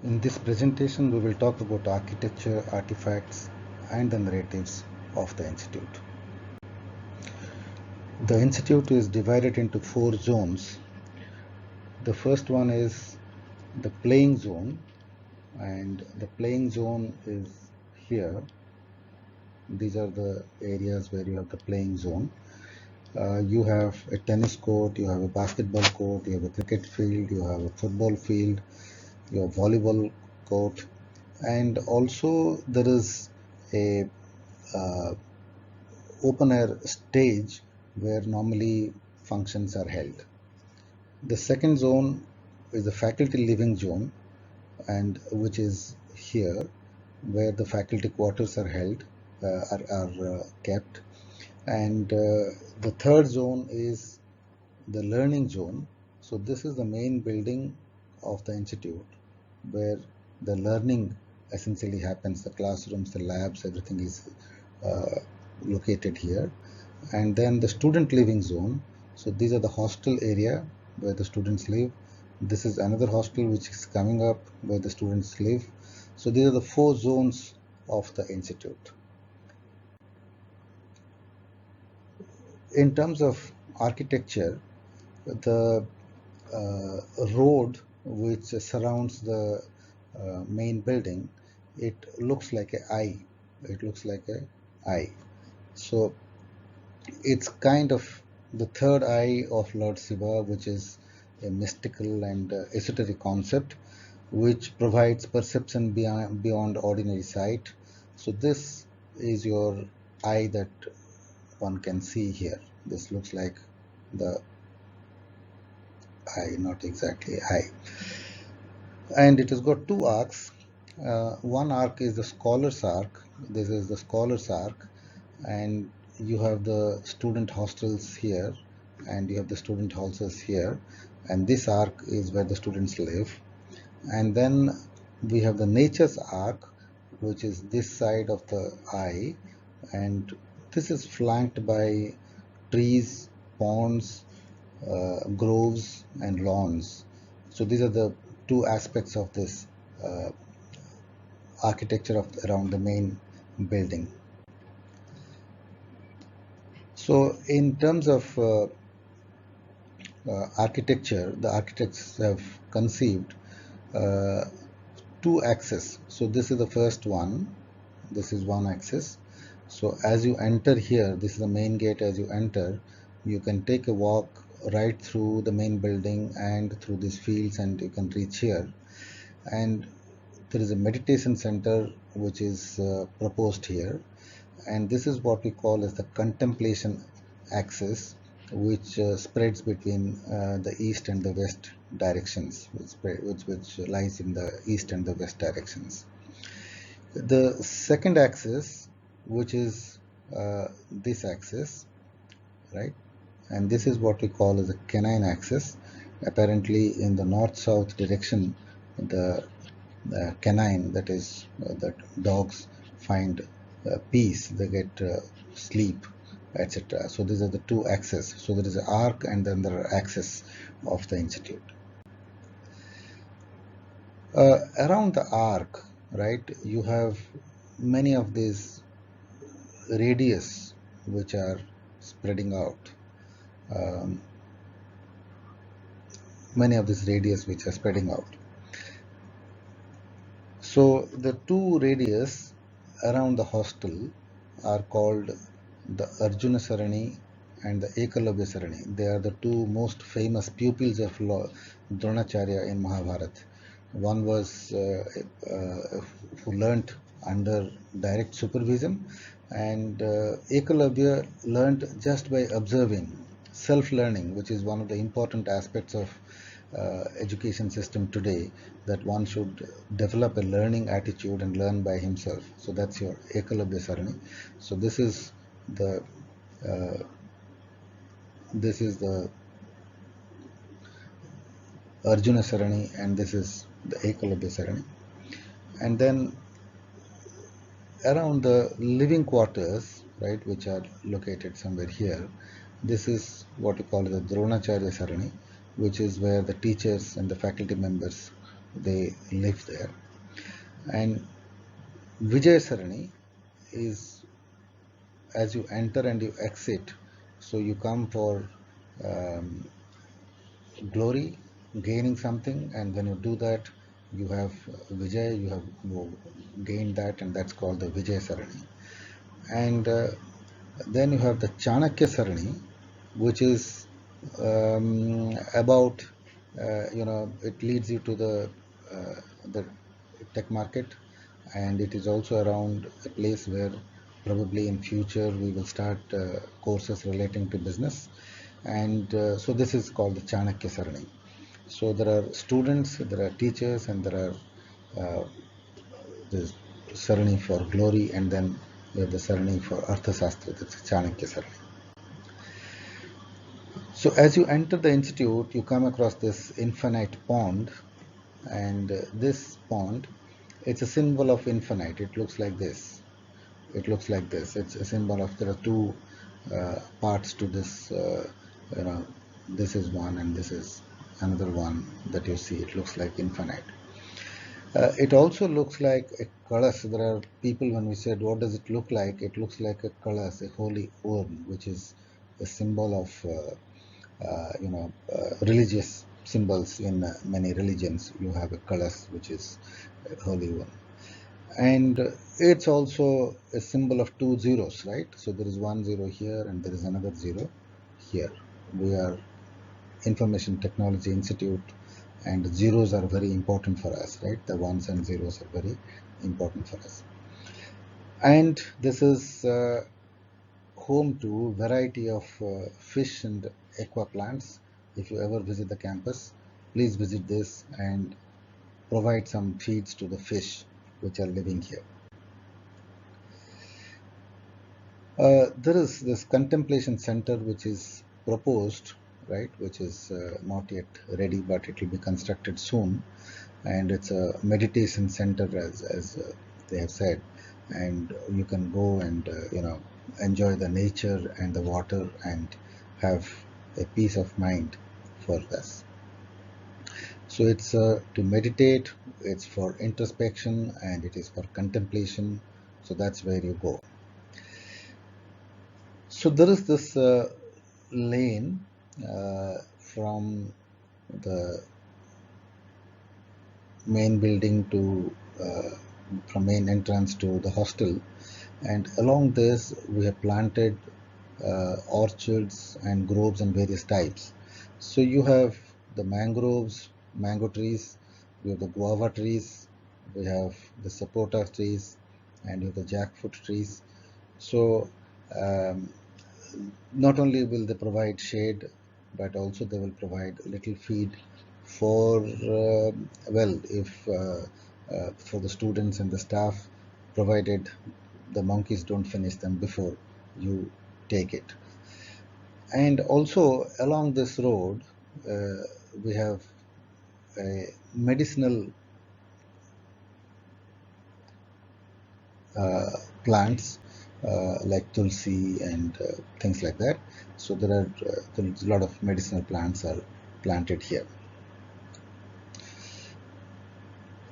In this presentation, we will talk about architecture, artifacts, and the narratives of the Institute. The Institute is divided into 4 zones. The first one is the playing zone, and the playing zone is here. These are the areas where you have the playing zone. You have a tennis court, you have a basketball court, you have a cricket field, you have a football field, you have volleyball court, and also there is a open air stage where normally functions are held. The second zone is the faculty living zone, and which is here where the faculty quarters are held, are kept. And the third zone is the learning zone. So this is the main building of the institute where the learning essentially happens. The classrooms, the labs, everything is located here. And then the student living zone. So these are the hostel area where the students live. This is another hostel which is coming up where the students live. So these are the 4 zones of the institute. In terms of architecture, the road which surrounds the main building, it looks like an eye. It looks like an eye. So it's kind of the third eye of Lord Shiva, which is a mystical and esoteric concept which provides perception beyond ordinary sight. So this is your eye that one can see here. This looks like the eye, not exactly eye. And it has got 2 arcs. One arc is the scholar's arc. This is the scholar's arc, and you have the student hostels here, and you have the student houses here, and this arc is where the students live. And then we have the nature's arc, which is this side of the eye, and this is flanked by trees, ponds, groves, and lawns. So these are the 2 aspects of this architecture around the main building. So in terms of architecture, the architects have conceived 2 axes. So this is the first one. This is one axis. So as you enter here, this is the main gate. As you enter, you can take a walk right through the main building and through these fields, and you can reach here. And there is a meditation center which is proposed here, and this is what we call as the contemplation axis, which spreads between the east and the west directions, which lies in the east and the west directions. The second axis, which is this axis, right, and this is what we call as the canine axis. Apparently in the north-south direction, the canine, that is that dogs find peace, they get sleep, etc. So these are the 2 axes. So there is an arc, and then there are axes of the institute. Around the arc, right, you have many of these radius which are spreading out. Many of these radius which are spreading out. So the 2 radius around the hostel are called the Arjuna Sarani and the Ekalavya Sarani. They are the 2 most famous pupils of Dronacharya in Mahabharata. One was who learnt under direct supervision, and Ekalavya learnt just by observing, self-learning, which is one of the important aspects of education system today, that one should develop a learning attitude and learn by himself. So that's your Ekalavya Sarani. So this is the Arjuna Sarani, and this is the Ekalavya Sarani. And then around the living quarters, right, which are located somewhere here, this is what we call the Dronacharya Sarani, which is where the teachers and the faculty members they live there. And Vijay Sarani is as you enter and you exit. So you come for um, glory, gaining something, and when you do that, you have Vijay, you gained that, and that's called the Vijay Sarani. And then you have the Chanakya Sarani, which is about it leads you to the tech market, and it is also around a place where probably in future we will start courses relating to business. And so this is called the Chanakya Sarani. So there are students, there are teachers, and there are uh, the Sarani for glory, and then we have the Sarani for Arthasastra, that's Chanakya Sarani. So as you enter the institute, you come across this infinite pond, and this pond, it's a symbol of infinite. It looks like this. It looks like this. It's a symbol of, there are two parts to this. You know, this is one, and this is another one that you see. It looks like infinite. It also looks like a kalas. There are people, when we said, what does it look like? It looks like a kalas, a holy urn, which is a symbol of religious symbols in many religions. You have a kalas, which is a holy one. And it's also a symbol of two zeros, right? So there is one zero here and there is another zero here. We are Information Technology Institute, and zeros are very important for us, right? The ones and zeros are very important for us. And this is home to variety of fish and aqua plants. If you ever visit the campus, please visit this and provide some feeds to the fish which are living here. There is this contemplation center which is proposed, right, which is not yet ready, but it will be constructed soon. And it's a meditation center, as they have said, and you can go and enjoy the nature and the water and have a peace of mind for this. So it's to meditate, it's for introspection, and it is for contemplation. So that's where you go. So there is this lane from the main building to from main entrance to the hostel, and along this we have planted orchards and groves and various types. So you have the mangroves, mango trees, we have the guava trees, we have the sapota trees, and you have the jackfruit trees. So um, not only will they provide shade, but also they will provide a little feed for for the students and the staff, provided the monkeys don't finish them before you take it. And also along this road, uh, we have medicinal uh, plants like tulsi and things like that. So there's a lot of medicinal plants are planted here.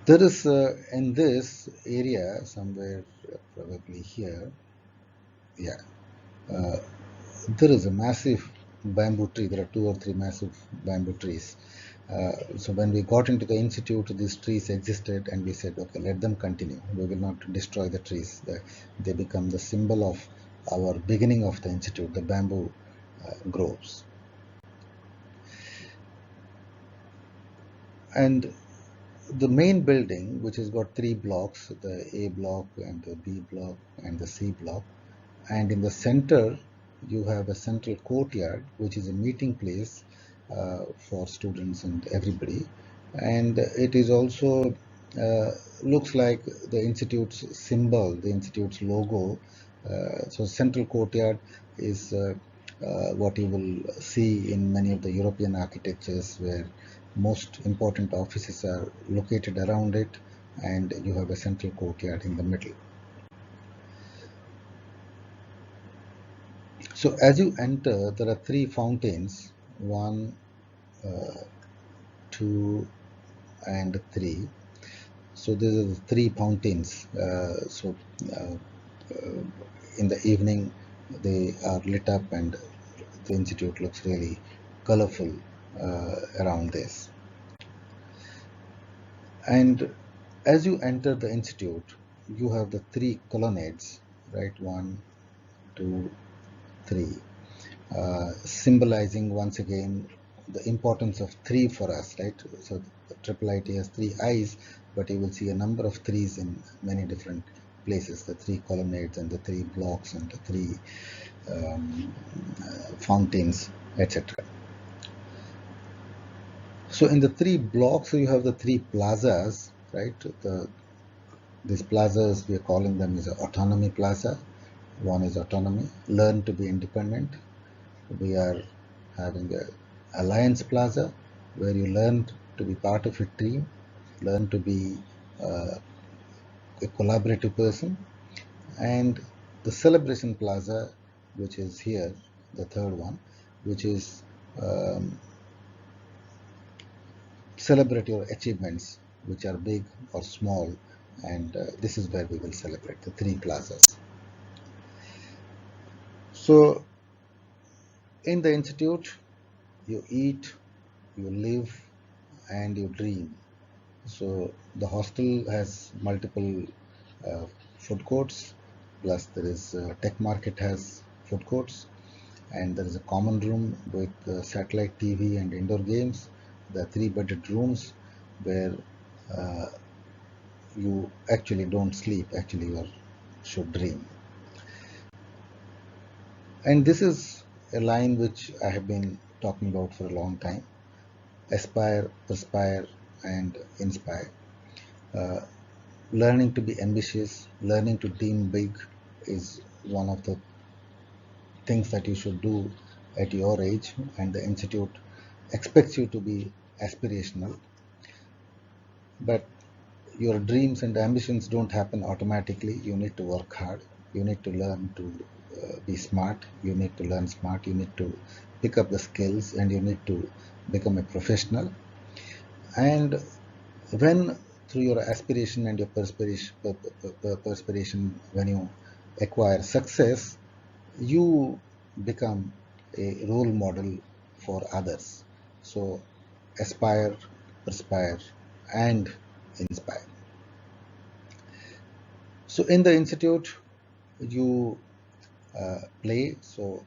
There is in this area somewhere, probably here, yeah, uh, there is a massive bamboo tree. There are two or three massive bamboo trees. So when we got into the institute, these trees existed, and we said, okay, let them continue. We will not destroy the trees. They become the symbol of our beginning of the institute, the bamboo groves. And the main building, which has got three blocks, the A block and the B block and the C block, and in the center you have a central courtyard, which is a meeting place for students and everybody. And it is also looks like the institute's symbol, the institute's logo. So central courtyard is what you will see in many of the European architectures, where most important offices are located around it, and you have a central courtyard in the middle. So as you enter, there are three fountains, one, two, and 3. So these are the 3 fountains. Uh, in the evening they are lit up, and the institute looks really colorful around this. And as you enter the institute, you have the 3 colonnades, right? 1, 2, 3, symbolizing once again the importance of 3 for us, right? So the IIIT has 3 eyes, but you will see a number of 3s in many different places, the 3 colonnades and the 3 blocks and the 3 fountains, etc. So in the 3 blocks, you have the 3 plazas, right? These plazas, we are calling them is autonomy plaza. One is autonomy, learn to be independent. We are having a alliance plaza, where you learn to be part of a team, learn to be uh, a collaborative person. And the celebration plaza, which is here, the third one, which is um, celebrate your achievements, which are big or small, and this is where we will celebrate the 3 plazas. So in the institute, you eat, you live, and you dream. So the hostel has multiple uh, food courts, plus there is tech market has food courts, and there is a common room with satellite TV and indoor games. There are 3 bedded rooms where uh, you actually don't sleep, actually you should dream. And this is a line which I have been talking about for a long time: aspire, perspire, and inspire. Uh, Learning to be ambitious, learning to dream big is one of the things that you should do at your age, and the institute expects you to be aspirational. But your dreams and ambitions don't happen automatically. You need to work hard. You need to learn to be smart. You need to learn smart. You need to pick up the skills, and you need to become a professional. And when through your aspiration and your perspiration, when you acquire success, you become a role model for others. So aspire, perspire, and inspire. So in the institute, you play. So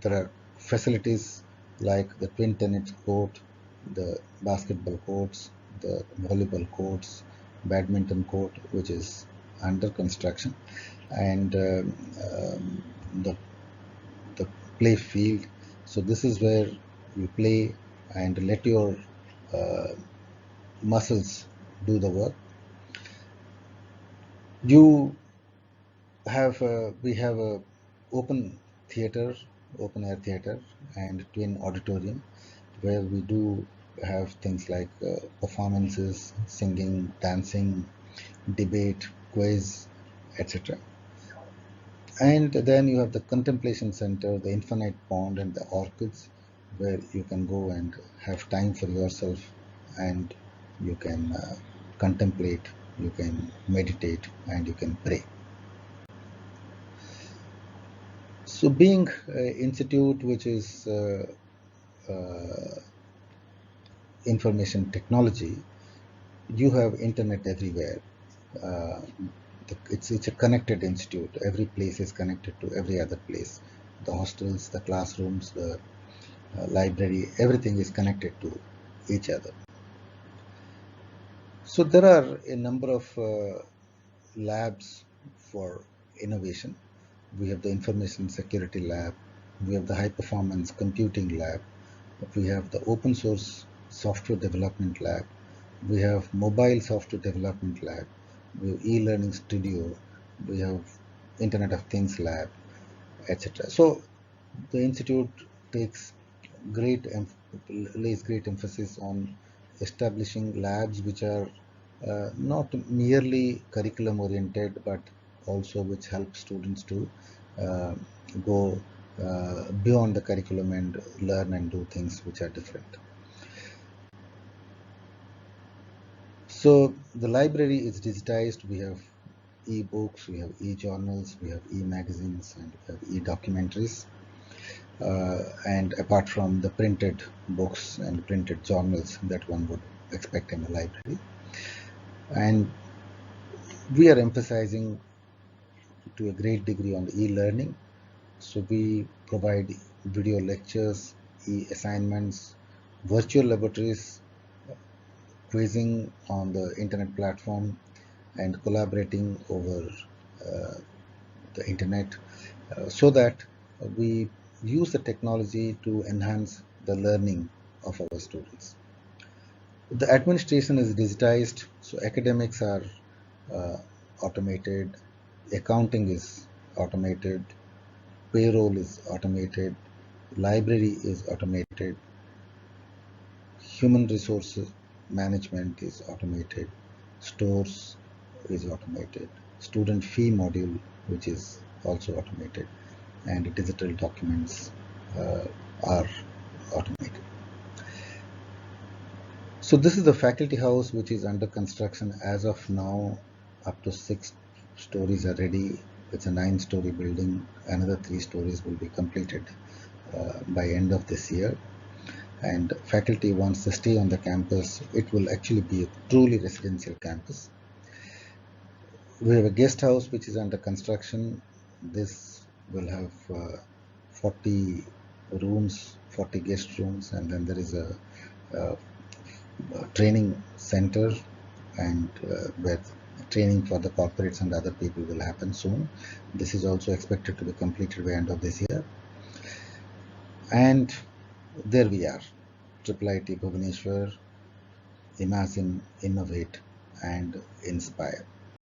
there are facilities like the twin tennis court, the basketball courts, the volleyball courts, badminton court, which is under construction, and the the play field. So this is where you play and let your uh, muscles do the work. You we have a open theater, open air theater, and twin auditorium, where we do have things like performances, singing, dancing, debate, quiz, etc. And then you have the contemplation center, the infinite pond, and the orchids, where you can go and have time for yourself, and you can contemplate, you can meditate, and you can pray. So being an institute which is uh, information technology, you have internet everywhere. Uh, it's a connected institute. Every place is connected to every other place. The hostels, the classrooms, the library, everything is connected to each other. So there are a number of labs for innovation. We have the information security lab, we have the high performance computing lab, we have the open source software development lab, we have mobile software development lab, we have e-learning studio, we have Internet of Things lab, etc. So the institute takes great lays great emphasis on establishing labs which are not merely curriculum oriented, but also which help students to uh, go beyond the curriculum and learn and do things which are different. So the library is digitized. We have e-books, we have e-journals, we have e-magazines, and we have e-documentaries. And apart from the printed books and printed journals that one would expect in a library. And we are emphasizing to a great degree on e-learning. So we provide video lectures, e-assignments, virtual laboratories, quizzing on the internet platform, and collaborating over uh, the internet so that we use the technology to enhance the learning of our students. The administration is digitized, so academics are uh, automated, accounting is automated, payroll is automated, library is automated, human resources management is automated, stores is automated, student fee module which is also automated, and digital documents are automated. So this is the faculty house which is under construction as of now. Up to 6 stories are ready. It's a 9-story building. Another 3 stories will be completed by end of this year. And faculty wants to stay on the campus. It will actually be a truly residential campus. We have a guest house which is under construction. This will have 40 rooms, 40 guest rooms, and then there is a training center, and where training for the corporates and other people will happen soon. This is also expected to be completed by end of this year. And there we are, IIIT Bhubaneswar, imagine, innovate, and inspire.